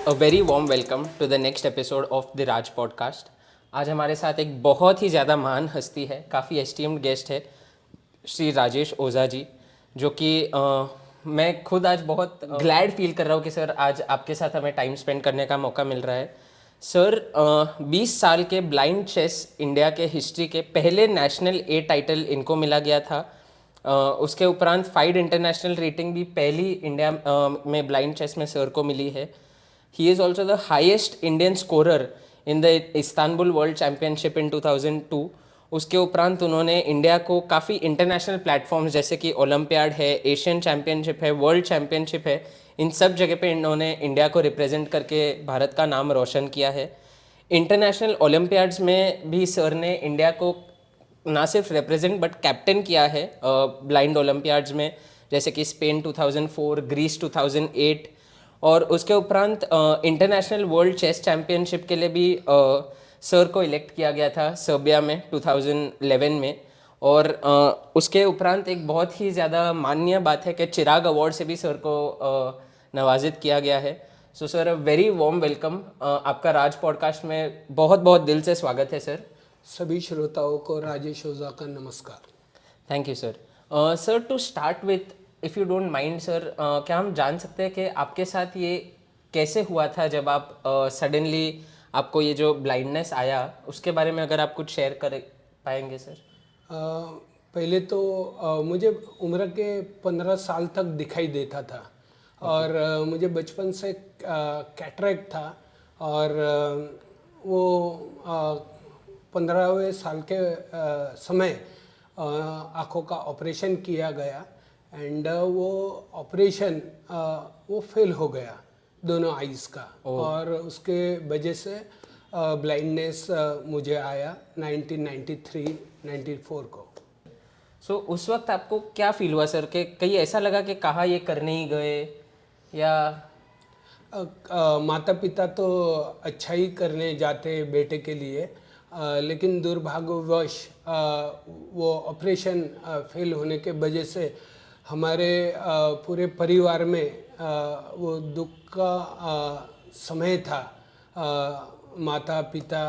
A very warm welcome to the next episode of the Raj podcast. आज हमारे साथ एक बहुत ही ज़्यादा महान हस्ती है, काफ़ी एस्टीम्ड गेस्ट है, श्री राजेश ओझा जी, जो कि मैं खुद आज बहुत ग्लैड फील कर रहा हूँ कि सर आज आपके साथ हमें टाइम स्पेंड करने का मौका मिल रहा है। सर 20 साल के ब्लाइंड चेस इंडिया के हिस्ट्री के पहले नेशनल ए टाइटल इनको मिला गया था। उसके उपरांत फाइड इंटरनेशनल रेटिंग भी पहली इंडिया में ब्लाइंड चेस में सर को मिली है। He is also the highest Indian scorer in the Istanbul world championship in 2002। उसके उपरांत उन्होंने इंडिया को काफ़ी इंटरनेशनल प्लेटफॉर्म्स जैसे कि ओलंपियाड है, एशियन चैम्पियनशिप है, वर्ल्ड चैम्पियनशिप है, इन सब जगह पे इन्होंने इंडिया को रिप्रेजेंट करके भारत का नाम रोशन किया है। इंटरनेशनल ओलंपियाड्स में भी सर ने इंडिया को ना सिर्फ रिप्रेजेंट बट कैप्टन किया है ब्लाइंड ओलंपियाड्स में, जैसे कि स्पेन 2004, ग्रीस 2008, और उसके उपरांत इंटरनेशनल वर्ल्ड चेस चैम्पियनशिप के लिए भी सर को इलेक्ट किया गया था सर्बिया में 2011 में। और उसके उपरांत एक बहुत ही ज़्यादा मान्य बात है कि चिराग अवार्ड से भी सर को नवाजित किया गया है। So sir very warm welcome, आपका राज पॉडकास्ट में बहुत बहुत दिल से स्वागत है सर। सभी श्रोताओं को राजेश ओझा का नमस्कार। Thank you sir. Sir to start with, if you don't mind sir, क्या हम जान सकते हैं कि आपके साथ ये कैसे हुआ था जब आप सडनली आपको ये जो ब्लाइंडनेस आया, उसके बारे में अगर आप कुछ शेयर कर पाएंगे सर। पहले तो मुझे उम्र के 15 साल तक दिखाई देता था और मुझे बचपन से कैटरेक्ट था और वो 15वें साल के समय आँखों का ऑपरेशन किया गया एंड वो ऑपरेशन वो फेल हो गया दोनों आइज़ का और उसके वजह से ब्लाइंडनेस मुझे आया 1993-94 को। सो उस वक्त आपको क्या फील हुआ सर, कि कहीं ऐसा लगा कि कहाँ ये करने ही गए, या माता पिता तो अच्छा ही करने जाते बेटे के लिए, लेकिन दुर्भाग्यवश वो ऑपरेशन फेल होने के वजह से हमारे पूरे परिवार में वो दुख का समय था। माता पिता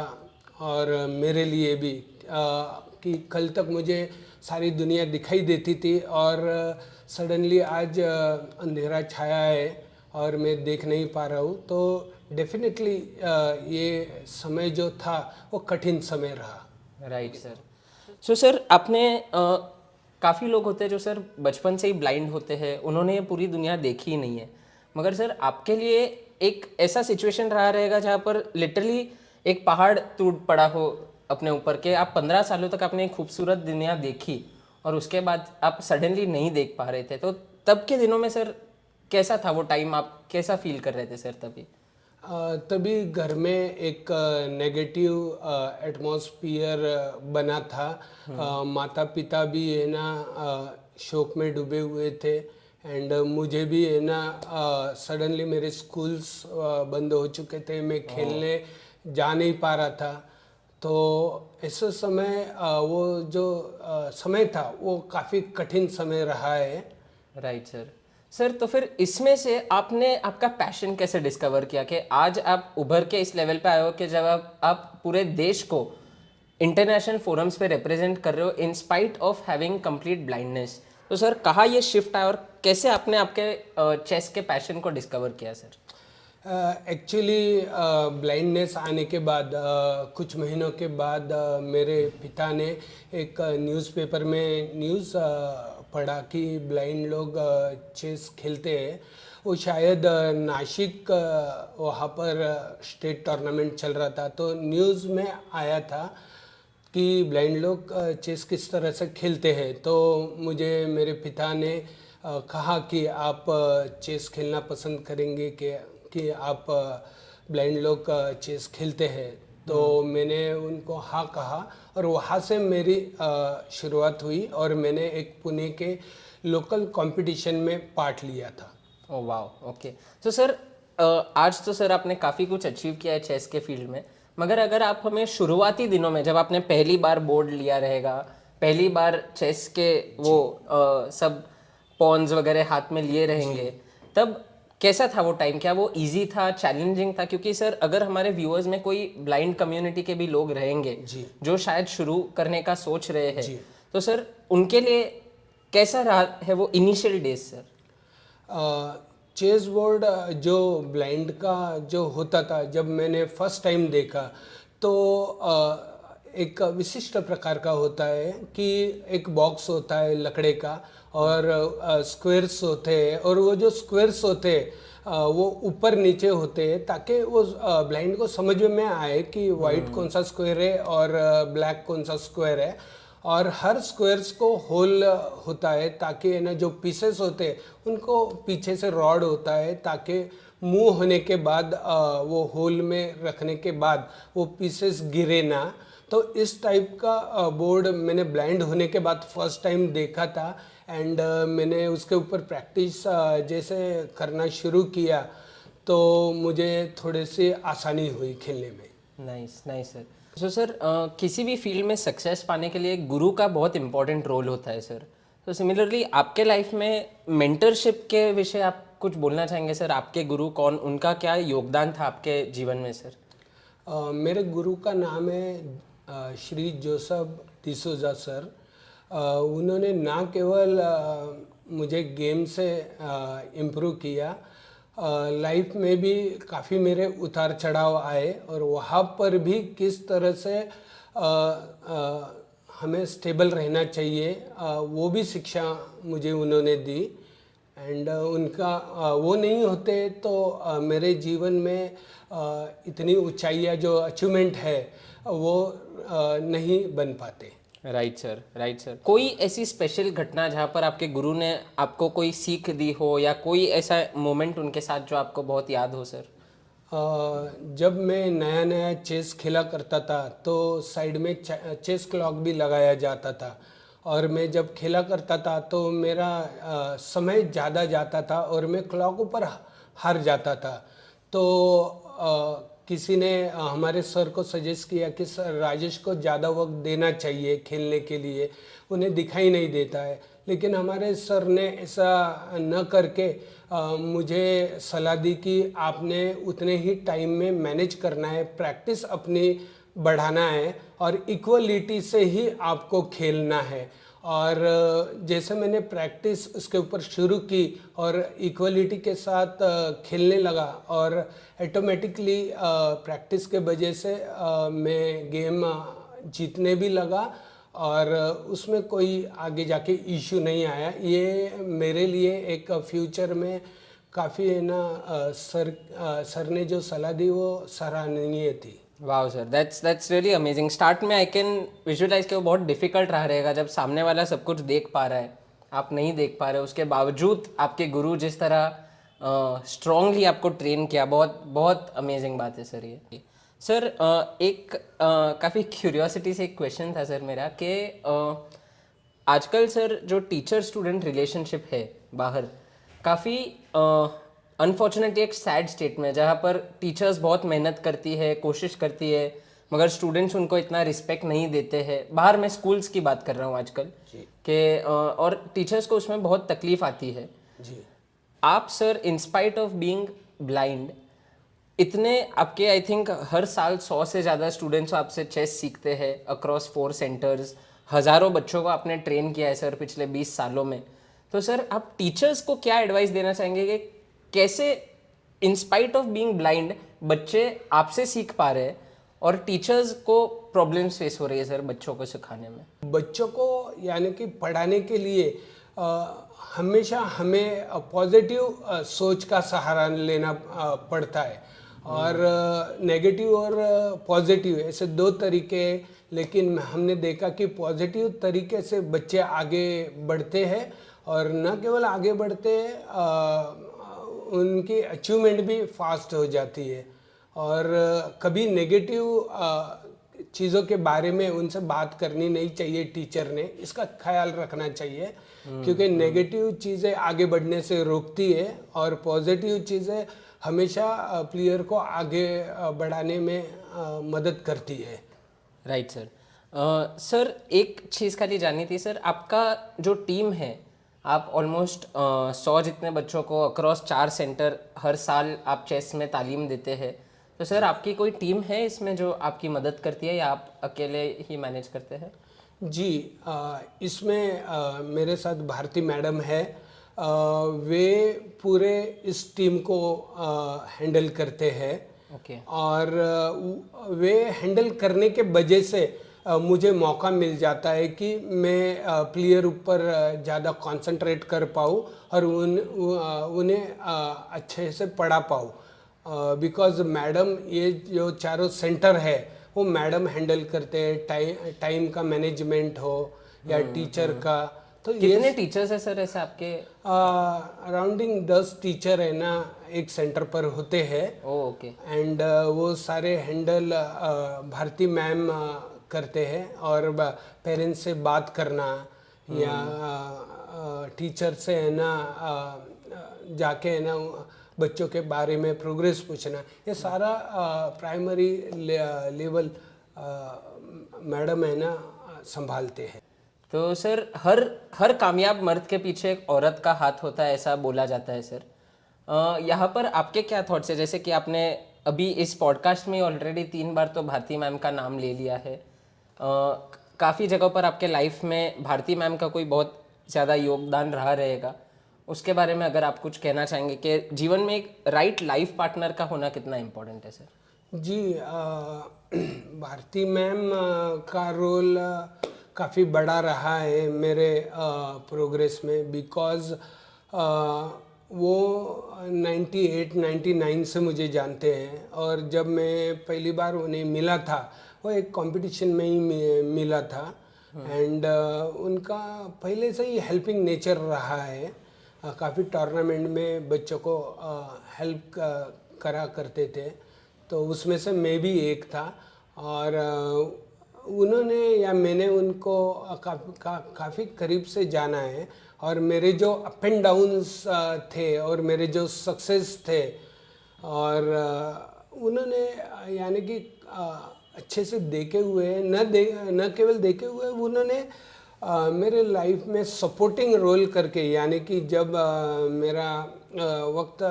और मेरे लिए भी कि कल तक मुझे सारी दुनिया दिखाई देती थी और सडनली आज अंधेरा छाया है और मैं देख नहीं पा रहा हूँ, तो डेफिनेटली ये समय जो था वो कठिन समय रहा। Right sir. सो सर आपने काफ़ी लोग होते हैं जो सर बचपन से ही ब्लाइंड होते हैं, उन्होंने ये पूरी दुनिया देखी ही नहीं है, मगर सर आपके लिए एक ऐसा सिचुएशन रहा रहेगा जहाँ पर लिटरली एक पहाड़ टूट पड़ा हो अपने ऊपर के, आप 15 सालों तक आपने एक खूबसूरत दुनिया देखी और उसके बाद आप सडनली नहीं देख पा रहे थे। तो तब के दिनों में सर कैसा था वो टाइम, आप कैसा फील कर रहे थे सर तभी? तभी घर में एक नेगेटिव एटमॉस्फियर बना था। माता पिता भी है ना शोक में डूबे हुए थे एंड मुझे भी है ना सडनली मेरे स्कूल्स बंद हो चुके थे, मैं खेलने जा नहीं पा रहा था। तो ऐसे समय वो जो समय था वो काफ़ी कठिन समय रहा है। Right sir. सर तो फिर इसमें से आपने आपका पैशन कैसे डिस्कवर किया कि आज आप उभर के इस लेवल पे आए हो कि जब आप पूरे देश को इंटरनेशनल फोरम्स पे रिप्रेजेंट कर रहे हो in spite of having complete blindness. तो सर कहाँ ये शिफ्ट आया और कैसे आपने आपके चेस के पैशन को डिस्कवर किया सर? एक्चुअली ब्लाइंडनेस आने के बाद कुछ महीनों के बाद मेरे पिता ने एक न्यूज़पेपर में न्यूज़ पढ़ा कि ब्लाइंड लोग चेस खेलते हैं। वो शायद नासिक वहाँ पर स्टेट टूर्नामेंट चल रहा था, तो न्यूज़ में आया था कि ब्लाइंड लोग चेस किस तरह से खेलते हैं। तो मुझे मेरे पिता ने कहा कि आप चेस खेलना पसंद करेंगे कि आप ब्लाइंड लोग चेस खेलते हैं। तो मैंने उनको हाँ कहा और वहाँ से मेरी शुरुआत हुई और मैंने एक पुणे के लोकल कंपटीशन में पार्ट लिया था। Oh wow, okay. तो सर आज तो सर आपने काफ़ी कुछ अचीव किया है चेस के फील्ड में, मगर अगर आप हमें शुरुआती दिनों में जब आपने पहली बार बोर्ड लिया रहेगा, पहली बार चेस के वो सब पॉन्स वगैरह हाथ में लिए रहेंगे, तब कैसा था वो टाइम? क्या वो इजी था, चैलेंजिंग था? क्योंकि सर अगर हमारे व्यूअर्स में कोई ब्लाइंड कम्युनिटी के भी लोग रहेंगे जी जो शायद शुरू करने का सोच रहे हैं, जी। तो सर उनके लिए कैसा रहा है वो initial days sir? Chess board जो ब्लाइंड का जो होता था, जब मैंने फर्स्ट टाइम देखा तो एक विशिष्ट प्रकार का होता है कि एक बॉक्स होता है लकड़े का और स्क्वेयर्स होते हैं, और वो जो स्क्वेयर्स होते हैं वो ऊपर नीचे होते हैं ताकि वो ब्लाइंड को समझ में आए कि वाइट कौन सा स्क्वायर है और ब्लैक कौन सा स्क्वायर है। और हर स्क्वायर्स को होल होता है ताकि है ना जो पीसेस होते हैं उनको पीछे से रॉड होता है ताकि मूव होने के बाद वो होल में रखने के बाद वो पीसेस गिरे ना। तो इस टाइप का बोर्ड मैंने ब्लाइंड होने के बाद फर्स्ट टाइम देखा था। एंड मैंने उसके ऊपर प्रैक्टिस जैसे करना शुरू किया तो मुझे थोड़ी सी आसानी हुई खेलने में। Nice nice sir. So sir किसी भी फील्ड में सक्सेस पाने के लिए गुरु का बहुत इंपॉर्टेंट रोल होता है सर। तो सिमिलरली आपके लाइफ में मेंटरशिप के विषय आप कुछ बोलना चाहेंगे सर? आपके गुरु कौन, उनका क्या योगदान था आपके जीवन में सर? मेरे गुरु का नाम है श्री जोसेफ डिसूजा सर। उन्होंने ना केवल मुझे गेम से इम्प्रूव किया, लाइफ में भी काफ़ी मेरे उतार चढ़ाव आए और वहाँ पर भी किस तरह से हमें स्टेबल रहना चाहिए वो भी शिक्षा मुझे उन्होंने दी। एंड उनका वो नहीं होते तो मेरे जीवन में इतनी ऊंचाइयाँ जो अचीवमेंट है वो नहीं बन पाते। Right sir, right sir. कोई ऐसी स्पेशल घटना जहाँ पर आपके गुरु ने आपको कोई सीख दी हो, या कोई ऐसा मोमेंट उनके साथ जो आपको बहुत याद हो सर? जब मैं नया नया चेस खेला करता था तो साइड में चेस क्लॉक भी लगाया जाता था, और मैं जब खेला करता था तो मेरा समय ज़्यादा जाता था और मैं क्लॉक ऊपर हार जाता था। तो किसी ने हमारे सर को सजेस्ट किया कि सर राजेश को ज़्यादा वक्त देना चाहिए खेलने के लिए, उन्हें दिखाई नहीं देता है। लेकिन हमारे सर ने ऐसा न करके मुझे सलाह दी कि आपने उतने ही टाइम में मैनेज करना है, प्रैक्टिस अपनी बढ़ाना है और इक्वलिटी से ही आपको खेलना है। और जैसे मैंने प्रैक्टिस उसके ऊपर शुरू की और इक्वलिटी के साथ खेलने लगा, और ऑटोमेटिकली प्रैक्टिस के वजह से मैं गेम जीतने भी लगा और उसमें कोई आगे जाके इशू नहीं आया। ये मेरे लिए एक फ्यूचर में काफ़ी है ना सर ने जो सलाह दी वो सराहनीय थी। वाह sir, that's really amazing. Start में आई कैन विजुअलाइज कि वो बहुत डिफिकल्ट रहा रहेगा जब सामने वाला सब कुछ देख पा रहा है, आप नहीं देख पा रहे। उसके बावजूद आपके गुरु जिस तरह स्ट्रांगली आपको ट्रेन किया, बहुत बहुत अमेजिंग बात है सर ये। सर एक काफ़ी क्यूरियोसिटी से एक क्वेश्चन था सर मेरा कि आजकल सर जो टीचर स्टूडेंट रिलेशनशिप है बाहर, काफ़ी अनफॉर्चुनेटली एक सैड स्टेट में, जहाँ पर टीचर्स बहुत मेहनत करती है, कोशिश करती है, मगर स्टूडेंट्स उनको इतना रिस्पेक्ट नहीं देते हैं। बाहर मैं स्कूल्स की बात कर रहा हूँ आजकल कि और टीचर्स को उसमें बहुत तकलीफ आती है। जी। आप sir in spite of being blind, इतने आपके आई थिंक हर साल 100 से ज़्यादा स्टूडेंट्स आपसे चेस सीखते हैं अक्रॉस 4 सेंटर्स, हज़ारों बच्चों को आपने ट्रेन किया है सर पिछले 20 सालों में। तो सर आप टीचर्स को क्या एडवाइस देना चाहेंगे कि कैसे इंस्पाइट ऑफ बीइंग ब्लाइंड बच्चे आपसे सीख पा रहे हैं और टीचर्स को प्रॉब्लम्स फेस हो रही है सर बच्चों को सिखाने में? बच्चों को यानी कि पढ़ाने के लिए हमेशा हमें पॉजिटिव सोच का सहारा लेना पड़ता है, और नेगेटिव और पॉजिटिव ऐसे दो तरीके हैं। लेकिन हमने देखा कि पॉजिटिव तरीके से बच्चे आगे बढ़ते हैं, और न केवल आगे बढ़ते हैं उनकी अचीवमेंट भी फास्ट हो जाती है। और कभी नेगेटिव चीज़ों के बारे में उनसे बात करनी नहीं चाहिए, टीचर ने इसका ख्याल रखना चाहिए, क्योंकि नेगेटिव चीज़ें आगे बढ़ने से रोकती है और पॉजिटिव चीज़ें हमेशा प्लेयर को आगे बढ़ाने में मदद करती है। Right sir. सर एक चीज़ खाली जाननी थी सर, आपका जो टीम है आप ऑलमोस्ट 100 जितने बच्चों को अक्रॉस 4 सेंटर हर साल आप चेस में तालीम देते हैं। तो सर आपकी कोई टीम है इसमें जो आपकी मदद करती है या आप अकेले ही मैनेज करते हैं? जी, इसमें मेरे साथ भारती मैडम है। वे पूरे इस टीम को हैंडल करते हैं। ओके। और वे हैंडल करने के वजह से मुझे मौका मिल जाता है कि मैं प्लेयर ऊपर ज़्यादा कंसंट्रेट कर पाऊँ और उन्हें अच्छे से पढ़ा पाऊँ। बिकॉज़ मैडम ये जो चारों सेंटर है वो मैडम हैंडल करते हैं। टाइम का मैनेजमेंट हो या टीचर का, तो कितने टीचर्स हैं सर ऐसे आपके? अराउंडिंग 10 टीचर है ना एक सेंटर पर होते हैं। ओके। एंड वो सारे हैंडल भारती मैम करते हैं। और पेरेंट्स से बात करना या टीचर से है ना जाके है ना बच्चों के बारे में प्रोग्रेस पूछना, ये सारा प्राइमरी लेवल मैडम है ना संभालते हैं। तो सर हर हर कामयाब मर्द के पीछे एक औरत का हाथ होता है ऐसा बोला जाता है सर। यहाँ पर आपके क्या थॉट्स है? जैसे कि आपने अभी इस पॉडकास्ट में ऑलरेडी 3 बार तो भारती मैम का नाम ले लिया है। काफ़ी जगहों पर आपके लाइफ में भारती मैम का कोई बहुत ज़्यादा योगदान रहा रहेगा। उसके बारे में अगर आप कुछ कहना चाहेंगे कि जीवन में एक राइट लाइफ पार्टनर का होना कितना इम्पोर्टेंट है सर? जी, भारती मैम का रोल काफ़ी बड़ा रहा है मेरे प्रोग्रेस में। बिकॉज़ वो 98-99 से मुझे जानते हैं। और जब मैं पहली बार उन्हें मिला था वो एक कंपटीशन में ही मिला था। एंड उनका पहले से ही हेल्पिंग नेचर रहा है। काफ़ी टूर्नामेंट में बच्चों को हेल्प करा करते थे, तो उसमें से मैं भी एक था। और उन्होंने या मैंने उनको काफ़ी करीब से जाना है। और मेरे जो अप एंड डाउन्स थे और मेरे जो सक्सेस थे, और उन्होंने यानी कि अच्छे से देखे हुए न केवल देखे हुए, उन्होंने मेरे लाइफ में सपोर्टिंग रोल करके, यानी कि जब मेरा वक्त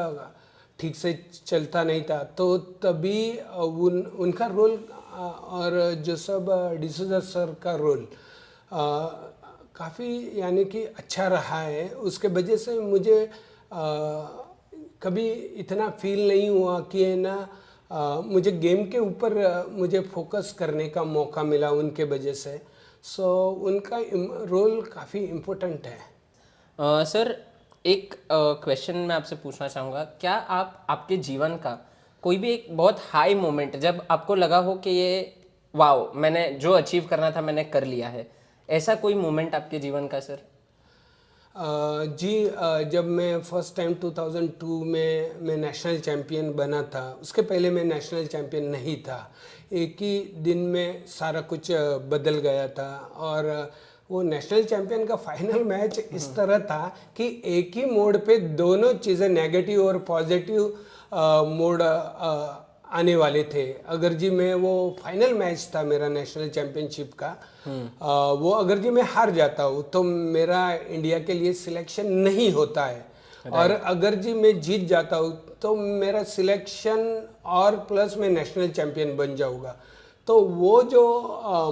ठीक से चलता नहीं था तो तभी उनका रोल और जो सब डिसूजा सर का रोल काफ़ी यानी कि अच्छा रहा है। उसके वजह से मुझे कभी इतना फील नहीं हुआ कि है ना मुझे गेम के ऊपर मुझे फोकस करने का मौका मिला उनके वजह से। सो उनका रोल काफ़ी इम्पोर्टेंट है। सर एक क्वेश्चन मैं आपसे पूछना चाहूँगा, क्या आप आपके जीवन का कोई भी एक बहुत हाई मोमेंट जब आपको लगा हो कि ये वाओ मैंने जो अचीव करना था मैंने कर लिया है, ऐसा कोई मोमेंट आपके जीवन का सर? जी, जब मैं फर्स्ट टाइम 2002 में मैं नेशनल चैम्पियन बना था, उसके पहले मैं नेशनल चैम्पियन नहीं था। एक ही दिन में सारा कुछ बदल गया था। और वो नेशनल चैम्पियन का फाइनल मैच इस तरह था कि एक ही मोड पे दोनों चीज़ें नेगेटिव और पॉजिटिव मोड आने वाले थे। अगर जी मैं वो फाइनल मैच था मेरा नेशनल चैम्पियनशिप का, वो अगर जी मैं हार जाता हूँ तो मेरा इंडिया के लिए सिलेक्शन नहीं होता है। और अगर जी मैं जीत जाता हूँ तो मेरा सिलेक्शन और प्लस मैं नेशनल चैम्पियन बन जाऊँगा। तो वो जो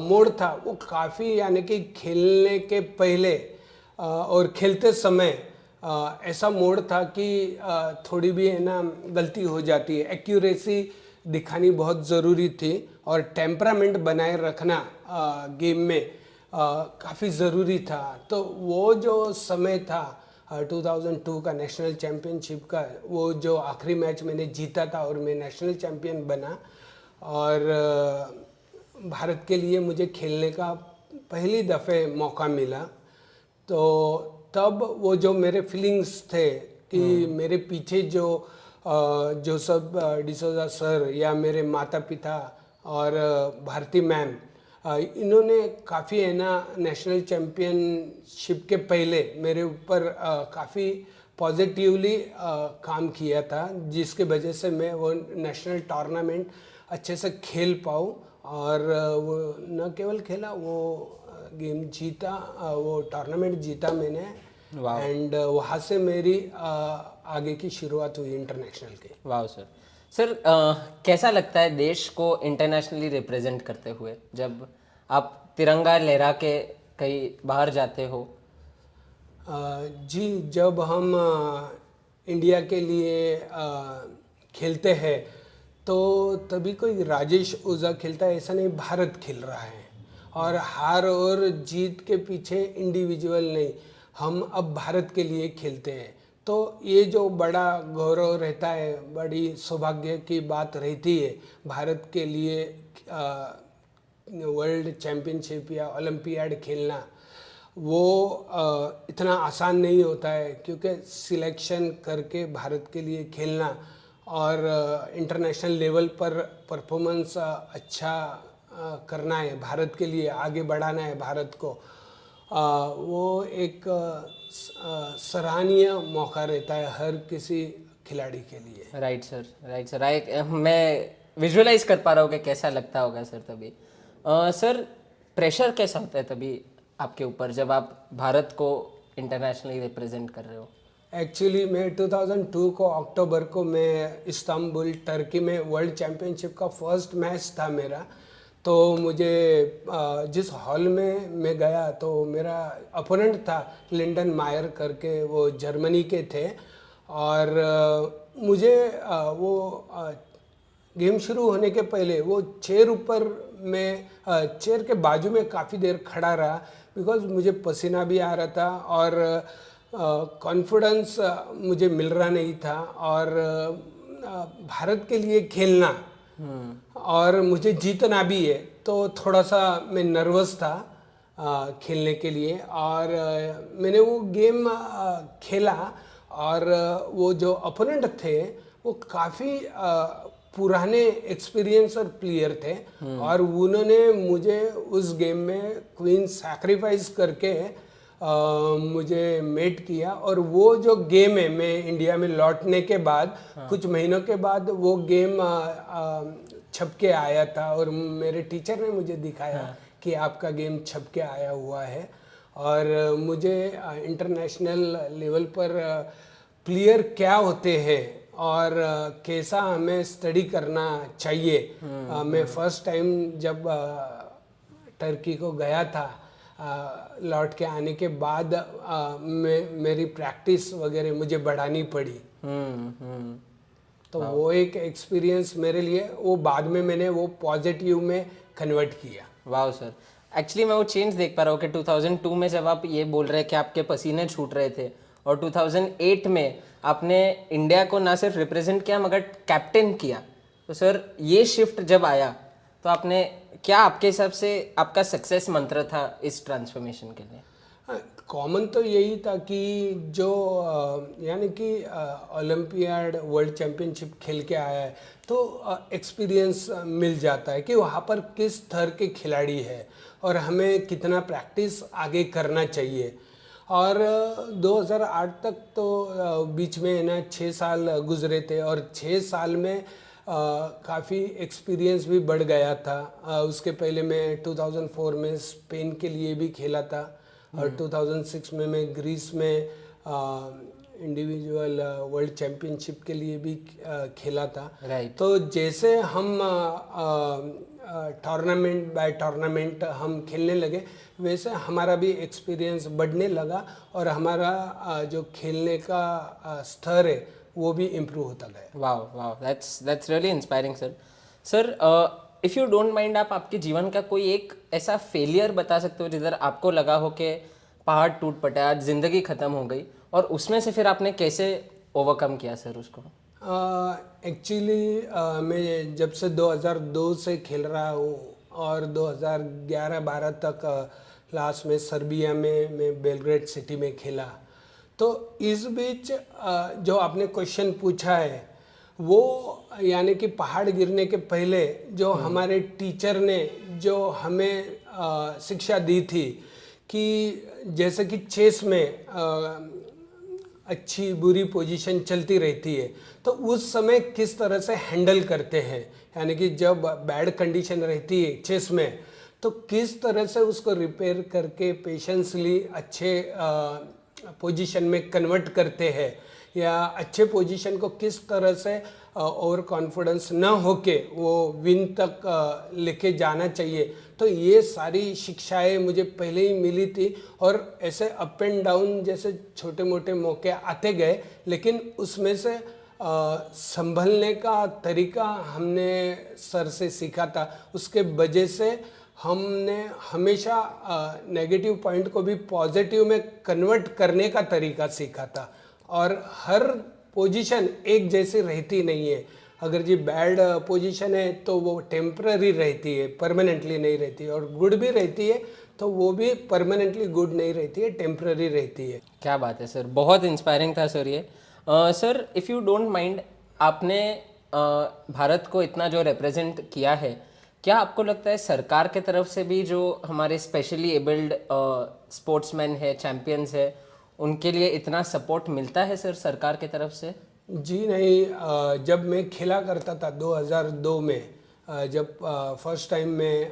मोड था वो काफ़ी यानी कि खेलने के पहले और खेलते समय ऐसा मोड था कि थोड़ी भी है ना गलती हो जाती है, एक्यूरेसी दिखानी बहुत ज़रूरी थी और टेम्परामेंट बनाए रखना गेम में काफ़ी ज़रूरी था। तो वो जो समय था 2002 का नेशनल चैम्पियनशिप का, वो जो आखिरी मैच मैंने जीता था और मैं नेशनल चैम्पियन बना, और भारत के लिए मुझे खेलने का पहली दफ़े मौका मिला। तो तब वो जो मेरे फीलिंग्स थे कि मेरे पीछे जो सब डिसोजा सर या मेरे माता पिता और भारती मैम, इन्होंने काफ़ी है ना नेशनल चैम्पियनशिप के पहले मेरे ऊपर काफ़ी पॉजिटिवली काम किया था, जिसके वजह से मैं वो नेशनल टूर्नामेंट अच्छे से खेल पाऊँ। और वो न केवल खेला, वो गेम जीता, वो टूर्नामेंट जीता मैंने। वाह एंड वहाँ से मेरी आगे की शुरुआत हुई इंटरनेशनल की। वाह सर। सर कैसा लगता है देश को इंटरनेशनली रिप्रेजेंट करते हुए, जब आप तिरंगा लहरा के कहीं बाहर जाते हो? जी, जब हम इंडिया के लिए खेलते हैं तो तभी कोई राजेश ओझा खेलता है ऐसा नहीं, भारत खेल रहा है। और हार और जीत के पीछे इंडिविजुअल नहीं, हम अब भारत के लिए खेलते हैं। तो ये जो बड़ा गौरव रहता है, बड़ी सौभाग्य की बात रहती है भारत के लिए वर्ल्ड चैम्पियनशिप या ओलंपियाड खेलना। वो इतना आसान नहीं होता है, क्योंकि सिलेक्शन करके भारत के लिए खेलना और इंटरनेशनल लेवल पर परफॉर्मेंस अच्छा करना है, भारत के लिए आगे बढ़ाना है भारत को, वो एक सराहनीय मौका रहता है हर किसी खिलाड़ी के लिए। Right sir, right sir. मैं विजुअलाइज कर पा रहा हूँ कि कैसा लगता होगा सर तभी। सर प्रेशर कैसा होता है तभी आपके ऊपर जब आप भारत को इंटरनेशनली रिप्रेजेंट कर रहे हो? एक्चुअली मैं 2002 को अक्टूबर को मैं इस्तांबुल टर्की में वर्ल्ड चैम्पियनशिप का फर्स्ट मैच था मेरा। तो मुझे जिस हॉल में मैं गया तो मेरा अपोनेंट था लिंडन मायर करके, वो जर्मनी के थे। और मुझे वो गेम शुरू होने के पहले वो चेयर ऊपर में चेयर के बाजू में काफ़ी देर खड़ा रहा, बिकॉज मुझे पसीना भी आ रहा था और कॉन्फिडेंस मुझे मिल रहा नहीं था। और भारत के लिए खेलना और मुझे जीतना भी है, तो थोड़ा सा मैं नर्वस था खेलने के लिए। और मैंने वो गेम खेला और वो जो अपोनेंट थे वो काफ़ी पुराने एक्सपीरियंस और प्लेयर थे। और उन्होंने मुझे उस गेम में क्वीन सैक्रिफाइस करके मुझे मेट किया। और वो जो गेम है, मैं इंडिया में लौटने के बाद कुछ महीनों के बाद वो गेम छप के आया था और मेरे टीचर ने मुझे दिखाया कि आपका गेम छप के आया हुआ है। और मुझे इंटरनेशनल लेवल पर प्लेयर क्या होते हैं और कैसा हमें स्टडी करना चाहिए। मैं फर्स्ट टाइम जब टर्की को गया था, लौट के आने के बाद मेरी प्रैक्टिस वगैरह मुझे बढ़ानी पड़ी। तो वो एक एक्सपीरियंस मेरे लिए, वो बाद में मैंने वो पॉजिटिव में कन्वर्ट किया। वाह सर। एक्चुअली मैं वो चेंज देख पा रहा हूँ कि 2002 में जब आप ये बोल रहे कि आपके पसीने छूट रहे थे, और 2008 में आपने इंडिया को ना सिर्फ रिप्रेजेंट किया मगर कैप्टन किया। तो सर ये शिफ्ट जब आया तो आपने क्या, आपके हिसाब से आपका सक्सेस मंत्र था इस ट्रांसफॉर्मेशन के लिए? कॉमन तो यही था कि जो यानी कि ओलंपियाड वर्ल्ड चैम्पियनशिप खेल के आया है तो एक्सपीरियंस मिल जाता है कि वहाँ पर किस तरह के खिलाड़ी है और हमें कितना प्रैक्टिस आगे करना चाहिए। और 2008 तक तो बीच में ना 6 साल गुजरे थे और 6 साल में काफ़ी एक्सपीरियंस भी बढ़ गया था। उसके पहले मैं 2004 में स्पेन के लिए भी खेला था और 2006 में मैं ग्रीस में इंडिविजुअल वर्ल्ड चैम्पियनशिप के लिए भी खेला था। Right. तो जैसे हम टूर्नामेंट बाय टूर्नामेंट हम खेलने लगे, वैसे हमारा भी एक्सपीरियंस बढ़ने लगा और हमारा जो खेलने का स्तर है वो भी इम्प्रूव होता गया। वाह वाह, that's really inspiring sir. Sir if you don't mind, आप आपके जीवन का कोई एक ऐसा फेलियर बता सकते हो जिधर आपको लगा हो कि पहाड़ टूट पड़ा, आज ज़िंदगी ख़त्म हो गई, और उसमें से फिर आपने कैसे ओवरकम किया सर उसको? एक्चुअली मैं जब से 2002 से खेल रहा हूँ और 2011-12 तक लास्ट में सर्बिया में मैं बेलग्रेड सिटी में खेला। तो इस बीच जो आपने क्वेश्चन पूछा है वो यानी कि पहाड़ गिरने के पहले जो हमारे टीचर ने जो हमें शिक्षा दी थी कि जैसे कि चेस में अच्छी बुरी पोजीशन चलती रहती है, तो उस समय किस तरह से हैंडल करते हैं, यानी कि जब बैड कंडीशन रहती है चेस में तो किस तरह से उसको रिपेयर करके पेशेंसली अच्छे पोजीशन में कन्वर्ट करते हैं या अच्छे पोजीशन को किस तरह से ओवर कॉन्फिडेंस न होके वो विन तक लेके जाना चाहिए, तो ये सारी शिक्षाएं मुझे पहले ही मिली थी। और ऐसे अप एंड डाउन जैसे छोटे मोटे मौके आते गए, लेकिन उसमें से संभलने का तरीका हमने सर से सीखा था। उसके वजह से हमने हमेशा नेगेटिव पॉइंट को भी पॉजिटिव में कन्वर्ट करने का तरीका सीखा था। और हर पोजीशन एक जैसी रहती नहीं है। अगर जी बैड पोजीशन है तो वो टेम्पररी रहती है, परमानेंटली नहीं रहती, और गुड भी रहती है तो वो भी परमानेंटली गुड नहीं रहती है, टेम्पररी रहती है। क्या बात है सर, बहुत इंस्पायरिंग था सर ये। Sir if you don't mind, आपने भारत को इतना जो रिप्रेजेंट किया है, क्या आपको लगता है सरकार के तरफ से भी जो हमारे स्पेशली एबल्ड स्पोर्ट्समैन है, चैंपियंस है, उनके लिए इतना सपोर्ट मिलता है सर सरकार की तरफ से? जी नहीं, जब मैं खेला करता था 2002 में, जब फर्स्ट टाइम मैं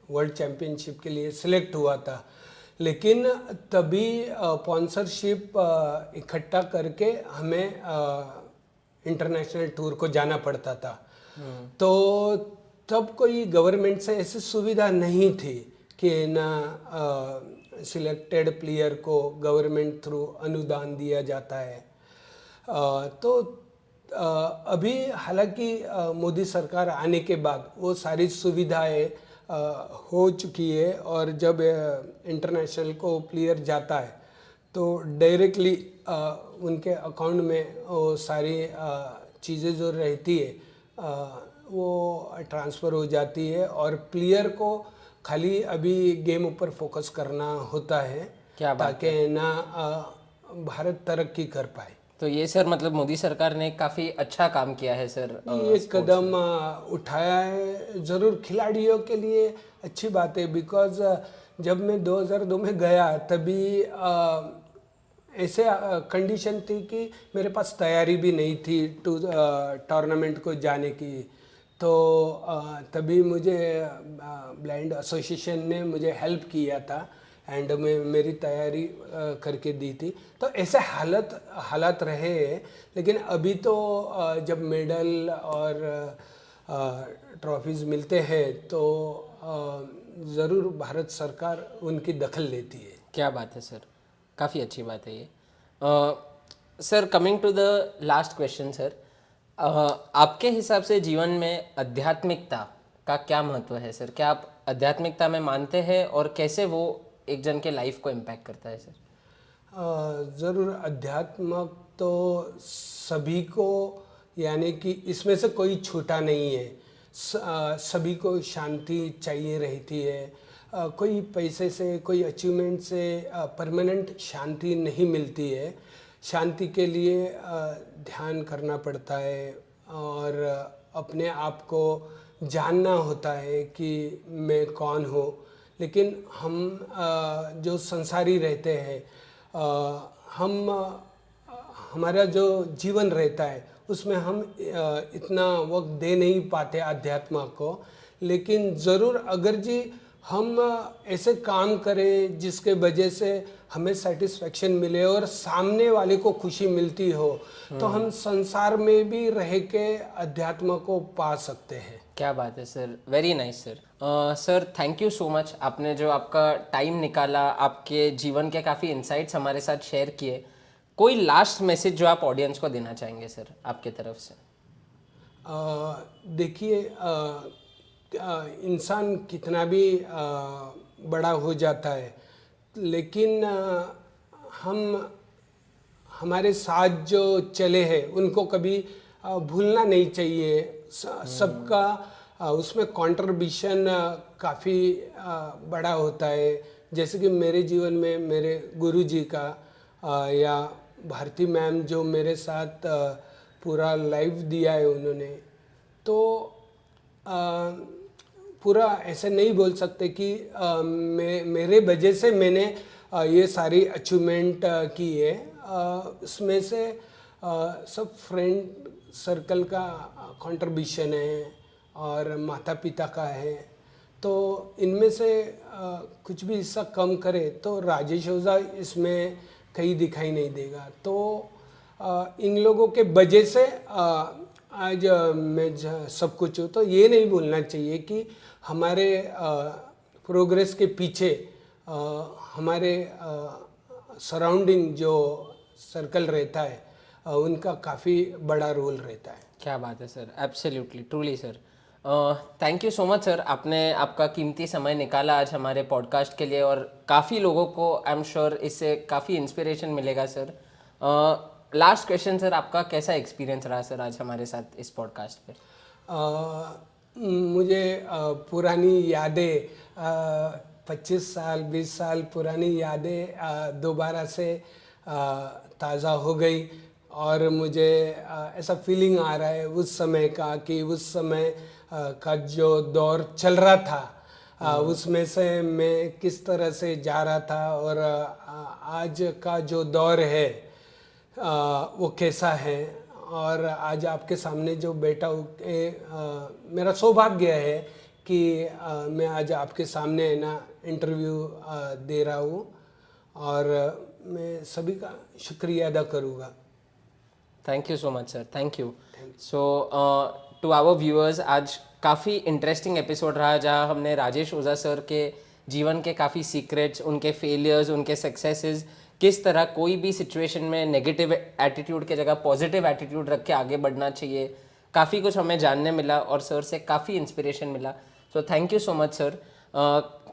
वर्ल्ड चैम्पियनशिप के लिए सिलेक्ट हुआ था, लेकिन तभी स्पॉन्सरशिप इकट्ठा करके हमें इंटरनेशनल टूर को जाना पड़ता था। तो तब कोई गवर्नमेंट से ऐसी सुविधा नहीं थी कि ना सिलेक्टेड प्लेयर को गवर्नमेंट थ्रू अनुदान दिया जाता है। तो अभी हालांकि मोदी सरकार आने के बाद वो सारी सुविधाएं हो चुकी है, और जब इंटरनेशनल को प्लेयर जाता है तो डायरेक्टली उनके अकाउंट में वो सारी चीज़ें जो रहती है वो ट्रांसफ़र हो जाती है, और प्लेयर को खाली अभी गेम ऊपर फोकस करना होता है, क्या बात ताकि ना भारत तरक्की कर पाए। तो ये सर मतलब मोदी सरकार ने काफ़ी अच्छा काम किया है सर। ये कदम उठाया है, ज़रूर खिलाड़ियों के लिए अच्छी बात है। बिकॉज जब मैं 2002 में गया तभी ऐसे कंडीशन थी कि मेरे पास तैयारी भी नहीं थी टूर्नामेंट को जाने की। तो तभी मुझे ब्लाइंड एसोसिएशन ने मुझे हेल्प किया था, एंड मैं मेरी तैयारी करके दी थी। तो ऐसे हालात रहे हैं, लेकिन अभी तो जब मेडल और ट्रॉफीज़ मिलते हैं तो ज़रूर भारत सरकार उनकी दखल लेती है। क्या बात है सर, काफ़ी अच्छी बात है ये। Sir coming to the last question sir, आपके हिसाब से जीवन में आध्यात्मिकता का क्या महत्व है सर? क्या आप आध्यात्मिकता में मानते हैं, और कैसे वो एक जन के लाइफ को इम्पैक्ट करता है सर? ज़रूर अध्यात्म तो सभी को, यानी कि इसमें से कोई छूटा नहीं है। सभी को शांति चाहिए रहती है। कोई पैसे से, कोई अचीवमेंट से परमानेंट शांति नहीं मिलती है। शांति के लिए ध्यान करना पड़ता है, और अपने आप को जानना होता है कि मैं कौन हूँ। लेकिन हम जो संसारी रहते हैं, हमारा जो जीवन रहता है उसमें हम इतना वक्त दे नहीं पाते अध्यात्म को। लेकिन ज़रूर अगर जी हम ऐसे काम करें जिसके वजह से हमें सेटिस्फेक्शन मिले और सामने वाले को खुशी मिलती हो, तो हम संसार में भी रह के अध्यात्म को पा सकते हैं। क्या बात है sir, very nice sir. Sir thank you so much, आपने जो आपका टाइम निकाला, आपके जीवन के काफ़ी इंसाइट्स हमारे साथ शेयर किए। कोई लास्ट मैसेज जो आप ऑडियंस को देना चाहेंगे सर आपके तरफ से? देखिए, इंसान कितना भी बड़ा हो जाता है, लेकिन हमारे साथ जो चले हैं उनको कभी भूलना नहीं चाहिए। सबका उसमें कंट्रीब्यूशन काफ़ी बड़ा होता है। जैसे कि मेरे जीवन में मेरे गुरुजी का या भारती मैम जो मेरे साथ पूरा लाइफ दिया है उन्होंने, तो पूरा ऐसे नहीं बोल सकते कि मेरे वजह से मैंने ये सारी अचीवमेंट की है। उसमें से सब फ्रेंड सर्कल का कंट्रीब्यूशन है और माता पिता का है। तो इनमें से कुछ भी हिस्सा कम करे तो राजेश ओझा इसमें कहीं दिखाई नहीं देगा। तो इन लोगों के वजह से आज मैं सब कुछ हूँ। तो ये नहीं भूलना चाहिए कि हमारे प्रोग्रेस के पीछे हमारे सराउंडिंग जो सर्कल रहता है उनका काफ़ी बड़ा रोल रहता है। क्या बात है sir, absolutely truly sir. Thank you so much sir, आपने आपका कीमती समय निकाला आज हमारे पॉडकास्ट के लिए और काफ़ी लोगों को आई एम श्योर इससे काफ़ी इंस्पिरेशन मिलेगा सर। लास्ट क्वेश्चन सर, आपका कैसा एक्सपीरियंस रहा सर आज हमारे साथ इस पॉडकास्ट पे? मुझे पुरानी यादें 25 साल 20 साल पुरानी यादें दोबारा से ताज़ा हो गई और मुझे ऐसा फीलिंग आ रहा है उस समय का कि उस समय का जो दौर चल रहा था उसमें से मैं किस तरह से जा रहा था और आज का जो दौर है वो कैसा है। और आज आपके सामने जो बैठा हूँ मेरा सौभाग्य है कि मैं आज आपके सामने ना इंटरव्यू दे रहा हूँ और मैं सभी का शुक्रिया अदा करूँगा। Thank you so much sir, thank you. So to our viewers, आज काफ़ी इंटरेस्टिंग एपिसोड रहा जहाँ हमने राजेश ओझा सर के जीवन के काफ़ी सीक्रेट्स, उनके फेलियर्स, उनके सक्सेसेस, किस तरह कोई भी सिचुएशन में नेगेटिव एटीट्यूड के जगह पॉजिटिव एटीट्यूड रख के आगे बढ़ना चाहिए, काफ़ी कुछ हमें जानने मिला और सर से काफ़ी इंस्पिरेशन मिला। So thank you so much sir.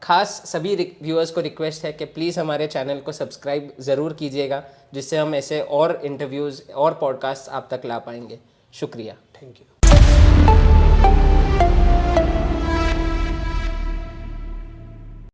खास सभी व्यूअर्स को रिक्वेस्ट है कि प्लीज़ हमारे चैनल को सब्सक्राइब ज़रूर कीजिएगा, जिससे हम ऐसे और इंटरव्यूज़ और पॉडकास्ट आप तक ला पाएंगे। शुक्रिया। Thank you.